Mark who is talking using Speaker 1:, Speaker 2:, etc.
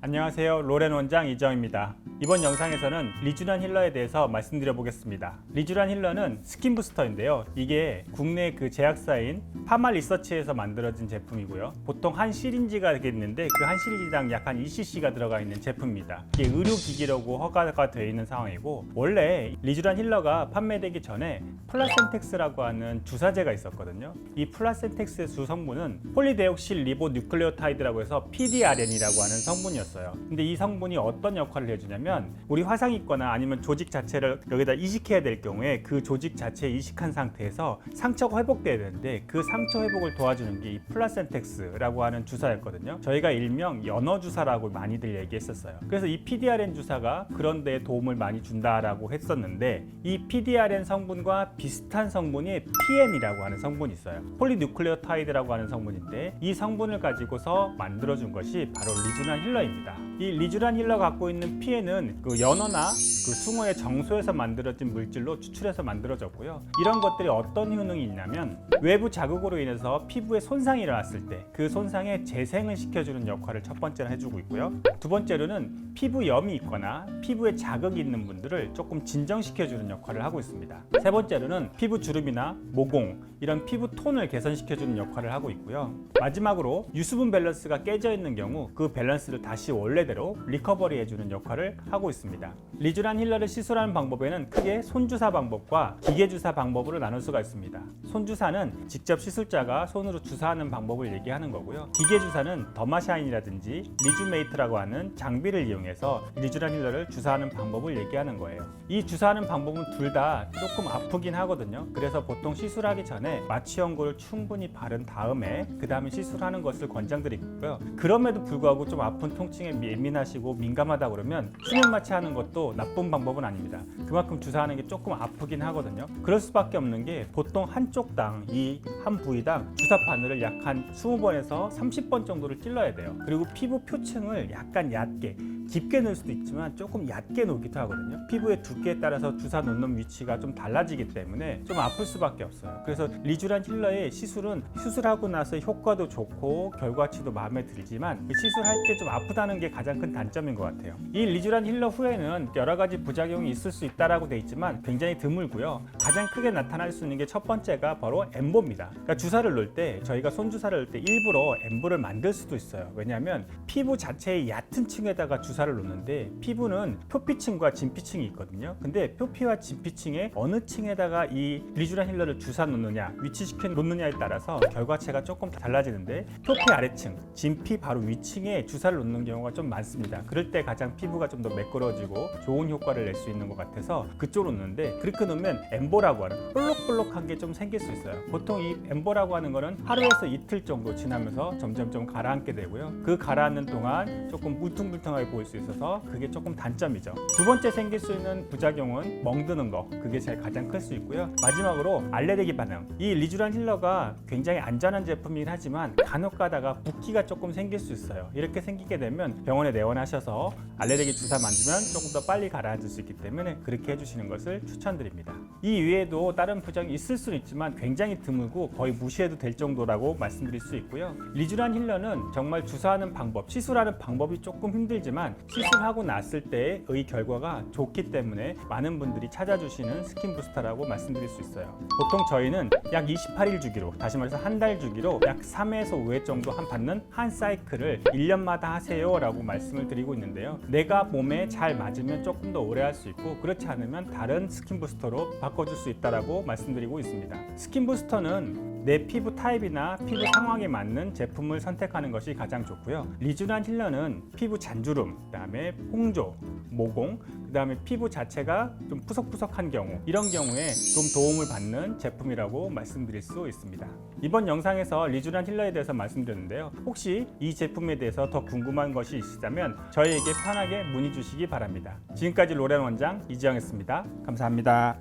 Speaker 1: 안녕하세요. 로렌 원장 이정입니다. 이번 영상에서는 리쥬란 힐러에 대해서 말씀드려 보겠습니다. 리쥬란 힐러는 스킨 부스터인데요. 이게 국내 그 제약사인 파마리서치에서 만들어진 제품이고요. 보통 한 시린지가 되겠는데 그 한 시린지당 약 한 2cc가 들어가 있는 제품입니다. 이게 의료기기라고 허가가 되어 있는 상황이고, 원래 리쥬란 힐러가 판매되기 전에 플라센텍스라고 하는 주사제가 있었거든요. 이 플라센텍스의 주 성분은 폴리데옥실 리보뉴클레오타이드라고 해서 PDRN이라고 하는 성분이었어요. 근데 이 성분이 어떤 역할을 해주냐면, 우리 화상이 있거나 아니면 조직 자체를 여기다 이식해야 될 경우에 그 조직 자체에 이식한 상태에서 상처가 회복돼야 되는데, 그 상처 회복을 도와주는 게 이 플라센텍스라고 하는 주사였거든요. 저희가 일명 연어 주사라고 많이들 얘기했었어요. 그래서 이 PDRN 주사가 그런 데에 도움을 많이 준다라고 했었는데, 이 PDRN 성분과 비슷한 성분이 PN이라고 하는 성분이 있어요. 폴리뉴클레오타이드라고 하는 성분인데, 이 성분을 가지고서 만들어준 것이 바로 리쥬란 힐러입니다. 이 리쥬란 힐러가 갖고 있는 PN은 그 연어나 그 숭어의 정소에서 만들어진 물질로 추출해서 만들어졌고요. 이런 것들이 어떤 효능이 있냐면, 외부 자극으로 인해서 피부에 손상이 일어났을 때 그 손상에 재생을 시켜주는 역할을 첫 번째로 해주고 있고요. 두 번째로는 피부염이 있거나 피부에 자극이 있는 분들을 조금 진정시켜주는 역할을 하고 있습니다. 세 번째로는 피부 주름이나 모공, 이런 피부 톤을 개선시켜주는 역할을 하고 있고요. 마지막으로 유수분 밸런스가 깨져 있는 경우 그 밸런스를 다시 원래대로 리커버리 해주는 역할을 하고 있습니다. 리쥬란 힐러를 시술하는 방법에는 크게 손주사 방법과 기계주사 방법으로 나눌 수가 있습니다. 손주사는 직접 시술자가 손으로 주사하는 방법을 얘기하는 거고요. 기계주사는 더마샤인이라든지 리쥬메이트라고 하는 장비를 이용해서 리쥬란 힐러를 주사하는 방법을 얘기하는 거예요. 이 주사하는 방법은 둘 다 조금 아프긴 하거든요. 그래서 보통 시술하기 전에 마취 연고를 충분히 바른 다음에 그 다음에 시술하는 것을 권장드리고요. 그럼에도 불구하고 좀 아픈 통증에 예민하시고 민감하다 그러면 수면 마취하는 것도 나쁜 방법은 아닙니다. 그만큼 주사하는 게 조금 아프긴 하거든요. 그럴 수밖에 없는 게, 보통 한쪽당 이 한 부위당 주사 바늘을 약 한 20번에서 30번 정도를 찔러야 돼요. 그리고 피부 표층을 약간 얕게, 깊게 넣을 수도 있지만 조금 얕게 놓기도 하거든요. 피부의 두께에 따라서 주사 놓는 위치가 좀 달라지기 때문에 좀 아플 수밖에 없어요. 그래서 리쥬란 힐러의 시술은 시술하고 나서 효과도 좋고 결과치도 마음에 들지만 시술할 때 좀 아프다는 게 가장 큰 단점인 것 같아요. 이 리쥬란 힐러 후에는 여러 가지 부작용이 있을 수 있다라고 돼 있지만 굉장히 드물고요. 가장 크게 나타날 수 있는 게 첫 번째가 바로 엠보입니다. 그러니까 주사를 놓을 때, 저희가 손주사를 놓을 때 일부러 엠보를 만들 수도 있어요. 왜냐하면 피부 자체의 얕은 층에다가 주사를 놓는데, 피부는 표피층과 진피층이 있거든요. 근데 표피와 진피층의 어느 층에다가 이 리쥬란 힐러를 주사 놓느냐, 위치시켜 놓느냐에 따라서 결과체가 조금 달라지는데, 표피 아래층, 진피 바로 위층에 주사를 놓는 경우가 좀 많습니다. 그럴 때 가장 피부가 좀 더 매끄러지고 좋은 효과를 낼 수 있는 것 같아서 그쪽으로 놓는데, 그렇게 놓으면 엠보라고 하는 볼록볼록한 게 좀 생길 수 있어요. 보통 이 엠보라고 하는 거는 하루에서 이틀 정도 지나면서 점점 가라앉게 되고요. 그 가라앉는 동안 조금 울퉁불퉁하게 보일 수 있어서 그게 조금 단점이죠. 두 번째 생길 수 있는 부작용은 멍드는 거, 그게 제일 가장 클 수 있고요. 마지막으로 알레르기 반응. 이 리쥬란 힐러가 굉장히 안전한 제품이긴 하지만 간혹 가다가 붓기가 조금 생길 수 있어요. 이렇게 생기게 되면 병원에 내원하셔서 알레르기 주사 맞으면 조금 더 빨리 가라앉을 수 있기 때문에 그렇게 해주시는 것을 추천드립니다. 이 외에도 다른 부작용이 있을 수는 있지만 굉장히 드물고 거의 무시해도 될 정도라고 말씀드릴 수 있고요. 리쥬란 힐러는 정말 주사하는 방법, 시술하는 방법이 조금 힘들지만 시술하고 났을 때의 결과가 좋기 때문에 많은 분들이 찾아주시는 스킨 부스터라고 말씀드릴 수 있어요. 보통 저희는 약 28일 주기로, 다시 말해서 한 달 주기로 약 3회에서 5회 정도 받는 한 사이클을 1년마다 하세요 라고 말씀을 드리고 있는데요. 내가 몸에 잘 맞으면 조금 더 오래 할 수 있고, 그렇지 않으면 다른 스킨 부스터로 바꿔줄 수 있다라고 말씀드리고 있습니다. 스킨 부스터는 내 피부 타입이나 피부 상황에 맞는 제품을 선택하는 것이 가장 좋고요. 리쥬란 힐러는 피부 잔주름, 그다음에 홍조, 모공, 그다음에 피부 자체가 좀 푸석푸석한 경우, 이런 경우에 좀 도움을 받는 제품이라고 말씀드릴 수 있습니다. 이번 영상에서 리쥬란 힐러에 대해서 말씀드렸는데요. 혹시 이 제품에 대해서 더 궁금한 것이 있으시다면 저희에게 편하게 문의 주시기 바랍니다. 지금까지 로렌 원장 이지영이었습니다. 감사합니다.